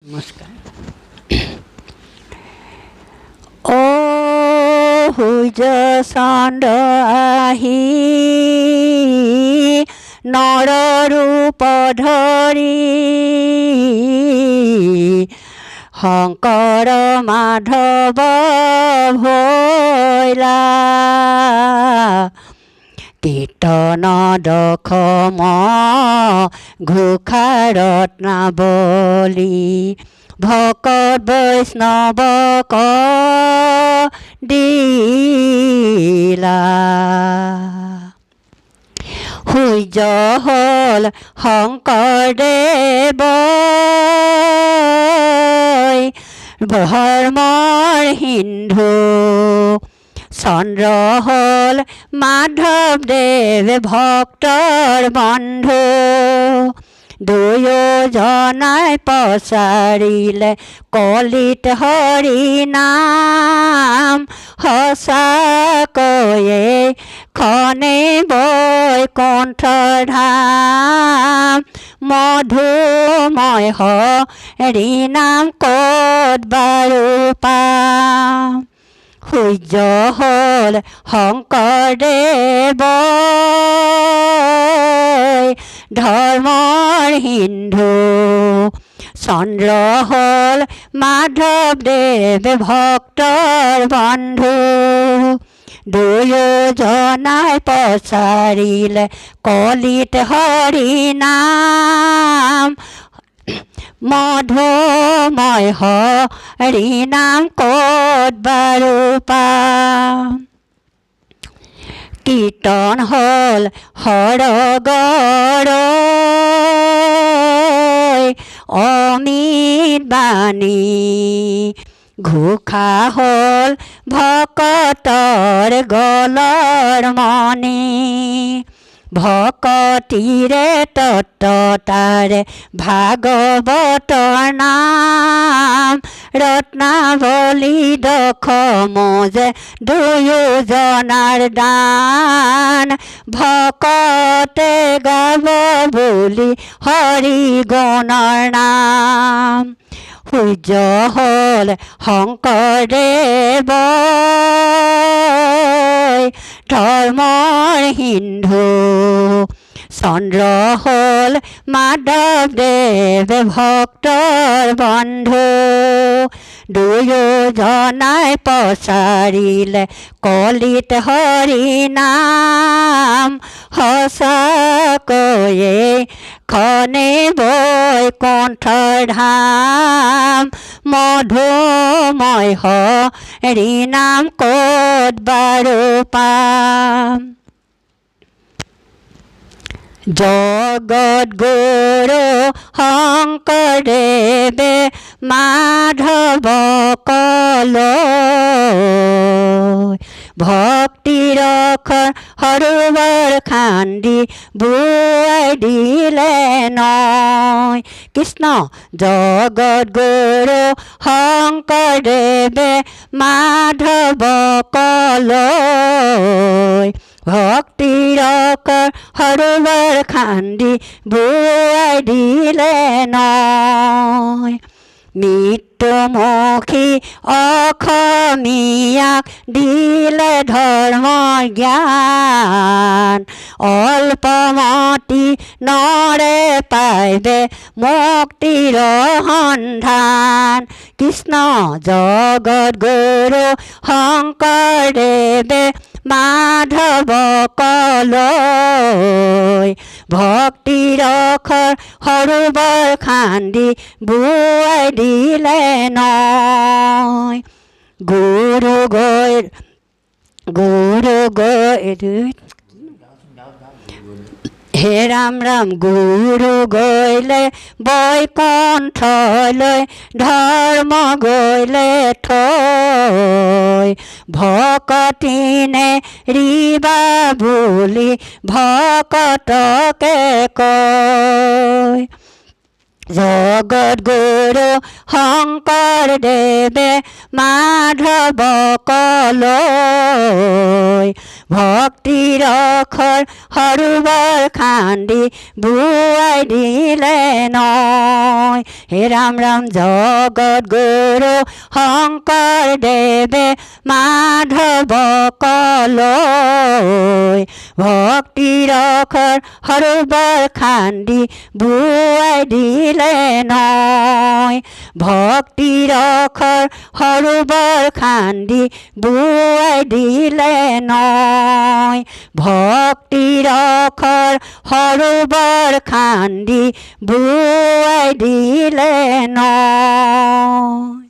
নমস্কাৰ। অ সূৰ্য চন্দ্ৰ আহি নৰ ৰূপ ধৰি শংকৰ মাধৱ ভৈলা কীৰ্তন দশম ঘোষা ৰত্নাৱলী ভকত বৈষ্ণৱক দিলা। সূৰ্য হ'ল শংকৰদেৱ ধৰ্মৰ সিন্ধু, চন্দ্ৰ হ'ল মাধৱদেৱ ভক্তৰ বন্ধু। দুয়োজনাই প্ৰচাৰিলে কলিত হৰি নাম, সঁচাকৈয়ে খনে বৈকুণ্ঠ ধাম। মধুময় হৰি নাম ক'ত বাৰু পাম। সূৰ্য হ'ল শংকৰদেৱ ধৰ্মৰ সিন্ধু, চন্দ্ৰ হ'ল মাধৱদেৱ ভক্তৰ বন্ধু। দুয়োজনাই প্ৰচাৰিলে কলিত হৰি নাম, মধুময় হৰি নাম ক'ত বাৰু পাম। কীৰ্তন হ'ল সৰগৰ অমিত বাণী, ঘোষা হ'ল ভকতৰ গলৰ মণি। ভকতিৰে তত্বতাৰে ভাগৱতৰ নাম, ৰত্নাৱলী দশম যে দুয়োজনাৰ দান। ভকতে গাব বুলি হৰি গুণৰ নাম। সূৰ্য হ'ল শংকৰদেৱ ধৰ্মৰ সিন্ধু, চন্দ্ৰ হ'ল মাধৱদেৱ ভক্তৰ বন্ধু। দুয়োজনাই প্ৰচাৰিলে কলিত হৰি নাম, সঁচাকৈয়ে খনে বৈকুণ্ঠ ধাম। মধুময় হৰি নাম ক'ত বাৰু পাম। জগত গুৰু শংকৰদেৱে মাধৱক লৈ ভক্তিৰ সৰোবৰ খান্দি বোৱাই দিলে নৈ। কৃষ্ণ। জগত গুৰু শংকৰদেৱে মাধৱক লৈ ভক্তিৰ সৰোবৰ খান্দি বোৱাই দিলে নৈ। মৃত্যুমুখী অসমীয়াক দিলে ধৰ্ম জ্ঞান, অল্পমতি নৰে পাইবে মুক্তিৰ সন্ধান। কৃষ্ণ। জগত গুৰু শংকৰদেৱে মাধৱক লৈ ভক্তিৰ সৰোবৰ খান্দি বোৱাই দিলে নৈ। গুৰু গৈ হে ৰাম ৰাম। গুৰু গৈলে বৈকুণ্ঠলৈ, ধৰ্ম গৈলে থৈ। ভকতিনে ৰিবা বুলি ভকতকে কয়। জগত গুৰু শংকৰদেৱে মাধৱক লৈ ভক্তিৰ অখৰ সৰোবৰ খান্দি বুৱাই দিলে নয়। হে ৰাম ৰাম জগত গুৰু শংকৰদেৱে মাধৱক লৈ ভক্তিৰ অখৰ সৰোবৰ খান্দি বুৱাই দিলে নয়। ভক্তিৰ অখৰ সৰোবৰ খান্দি বুৱাই দিলে নয়। ভক্তিৰ অখৰ সৰোবৰ খান্দি বুৱাই দিলে নয়।